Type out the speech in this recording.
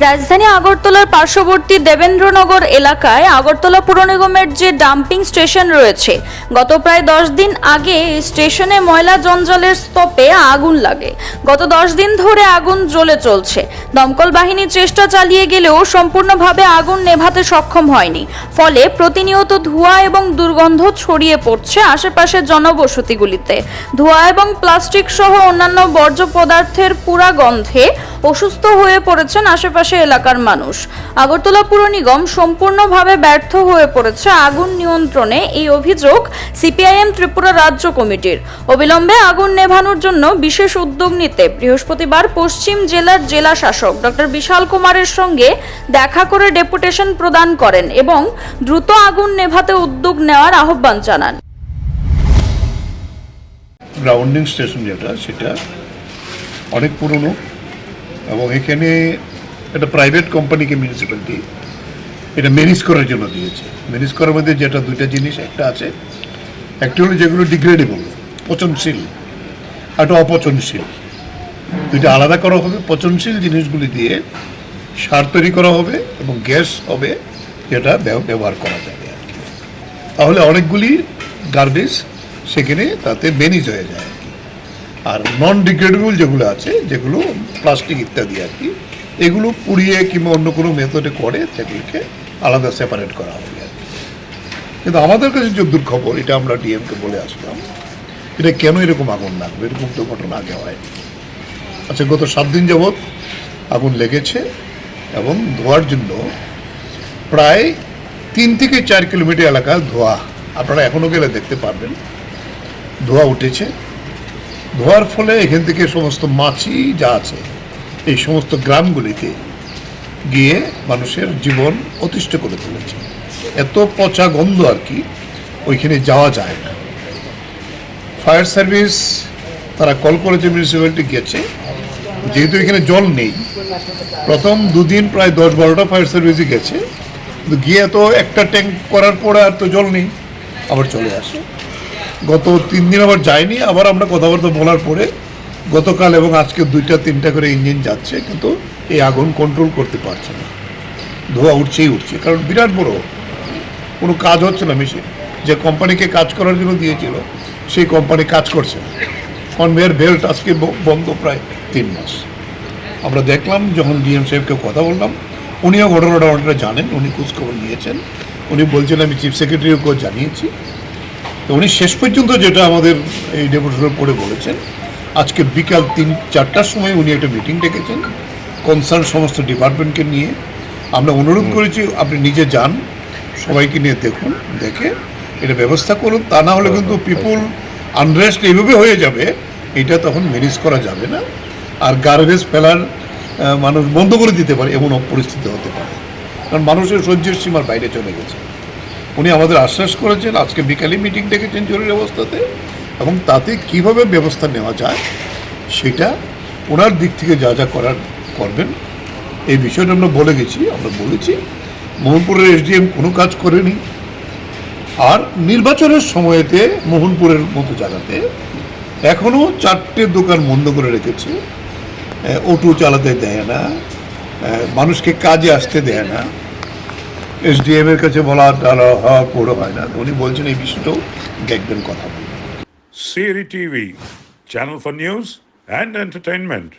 রাজধানী আগরতলার পার্শ্ববর্তী দেবেন্দ্রনগর এলাকায় আগরতলা পুর নিগমের যে ডাম্পিং স্টেশন রয়েছে, গত প্রায় 10 দিন আগে স্টেশনে ময়লা জঞ্জালের স্তূপে আগুন লাগে। গত 10 দিন ধরে আগুন জ্বলে চলছে। দমকল বাহিনী চেষ্টা চালিয়ে গেলেও সম্পূর্ণভাবে আগুন নেভাতে সক্ষম হয়নি। ফলে প্রতিনিয়ত ধোঁয়া এবং দুর্গন্ধ ছড়িয়ে পড়ছে আশেপাশের জনবসতিগুলিতে। ধোঁয়া এবং প্লাস্টিক সহ অন্যান্য বর্জ্য পদার্থের পুরা গন্ধে অসুস্থ হয়ে পড়েছেন আশেপাশে এলাকার মানুষ। আগরতলা পুর নিগম সম্পূর্ণভাবে ব্যর্থ হয়ে পড়েছে আগুন নিয়ন্ত্রণে, এই অভিযোগ সিপিআইএম ত্রিপুরা রাজ্য কমিটির। অবিলম্বে আগুন নেভানোর জন্য বিশেষ উদ্যোগ নিতে বৃহস্পতিবার পশ্চিম জেলার জেলা শাসক ডক্টর বিশাল কুমারের সঙ্গে দেখা করে ডেপুটেশন প্রদান করেন এবং দ্রুত আগুন নেভাতে উদ্যোগ নেওয়ার আহ্বান জানান। গ্রাউন্ডিং স্টেশন যেটা, সেটা অনেক পুরনো এবং এখানে একটা প্রাইভেট কোম্পানিকে মিউনিসিপ্যালিটি এটা ম্যানেজ করার জন্য দিয়েছে। ম্যানেজ করার মধ্যে যেটা দুইটা জিনিস একটা আছে, একটা হলো যেগুলো ডিগ্রেডেবল, পচনশীল, আর একটা অপচনশীল। দুইটা আলাদা করা হবে। পচনশীল জিনিসগুলি দিয়ে সার তৈরি করা হবে এবং গ্যাস হবে, যেটা ব্যবহার করা যাবে আর কি। তাহলে অনেকগুলি গার্বেজ সেখানে তাতে ম্যানেজ হয়ে যায় আর কি। আর নন ডিগ্রেডেবল যেগুলো আছে, যেগুলো প্লাস্টিক ইত্যাদি আর কি, এগুলো পুড়িয়ে কিংবা অন্য কোনো মেথডে করে সেগুলিকে আলাদা সেপারেট করা হবে আর কি। কিন্তু আমাদের কাছে যদ্দূর খবর, এটা আমরা ডিএমকে বলে আসলাম, এটা কেন এরকম আগুন লাগবে, এরকম তো ঘটনা আগে হয়নি। আচ্ছা, গত 7 দিন যাবৎ আগুন লেগেছে এবং ধোয়ার জন্য প্রায় 3 থেকে 4 কিলোমিটার এলাকা ধোয়া, আপনারা এখনও গেলে দেখতে পারবেন ধোয়া উঠেছে। ধোয়ার ফলে এখান থেকে সমস্ত মাছি যা আছে এই সমস্ত গ্রামগুলিতে গিয়ে মানুষের জীবন অতিষ্ঠ করে তুলেছে। এত পচা গন্ধ আর কি, ওইখানে যাওয়া যায় না। ফায়ার সার্ভিস তারা কল করেছে, মিউনিসিপ্যালিটি গেছে, যেহেতু এখানে জল নেই। প্রথম 2 দিন প্রায় 10-12টা ফায়ার সার্ভিসই গেছে, কিন্তু গিয়ে তো একটা ট্যাঙ্ক করার পরে আর তো জল নেই, আবার চলে আসে। গত 3 দিন আবার যায়নি। আবার আমরা কথাবার্তা বলার পরে গতকাল এবং আজকে 2-3টা করে ইঞ্জিন যাচ্ছে, কিন্তু এই আগুন কন্ট্রোল করতে পারছে না। ধোঁয়া উঠছেই উঠছে, কারণ বিরাট বড় কোনো কাজ হচ্ছে না। মেশিন যে কোম্পানিকে কাজ করার জন্য দিয়েছিল সেই কোম্পানি কাজ করছে না। কনভেয়ার বেল্ট আজকে বন্ধ প্রায় 3 মাস। আমরা দেখলাম, যখন ডিএম সাহেবকে কথা বললাম, উনিও ঘটনাটা অনেকটা জানেন, উনি খোঁজখবর নিয়েছেন। উনি বলছেন আমি চিফ সেক্রেটারিকেও জানিয়েছি। তো উনি শেষ পর্যন্ত যেটা আমাদের এই ডেপুটেশনের পরে বলেছেন, আজকে বিকাল 3-4টার সময় উনি একটা মিটিং ডেকেছেন কনসার্ন সমস্ত ডিপার্টমেন্টকে নিয়ে। আমরা অনুরোধ করেছি আপনি নিজে যান, সবাইকে নিয়ে দেখুন, দেখে এটা ব্যবস্থা করুন। তা না হলে কিন্তু পিপুল আনরেস্ট এইভাবে হয়ে যাবে, এটা তখন ম্যানেজ করা যাবে না। আর গার্বেজ ফেলার মানুষ বন্ধ করে দিতে পারে, এমন পরিস্থিতি হতে পারে, কারণ মানুষের সহ্যের সীমার বাইরে চলে গেছে। উনি আমাদের আশ্বাস করেছেন, আজকে বিকালে মিটিং ডেকেছেন জরুরি অবস্থাতে, এবং তাতে কিভাবে ব্যবস্থা নেওয়া যায় সেটা ওনার দিক থেকে যা যা করার করবেন। এই বিষয়টা আমরা বলে গেছি, আমরা বলেছি মোহনপুরের এসডিএম কোনো কাজ করেনি। আর নির্বাচনের সময়েতে মোহনপুরের মতো জায়গাতে এখনও 4টে দোকান বন্ধ করে রেখেছে, অটো চালাতে দেয় না, মানুষকে কাজে আসতে দেয় না। এসডিএম এর কাছে বলা পুরো হয় না। উনি বলছেন এই বিষয়টাও দেখবেন, কথা বলবেন। CRI TV, channel for news and entertainment.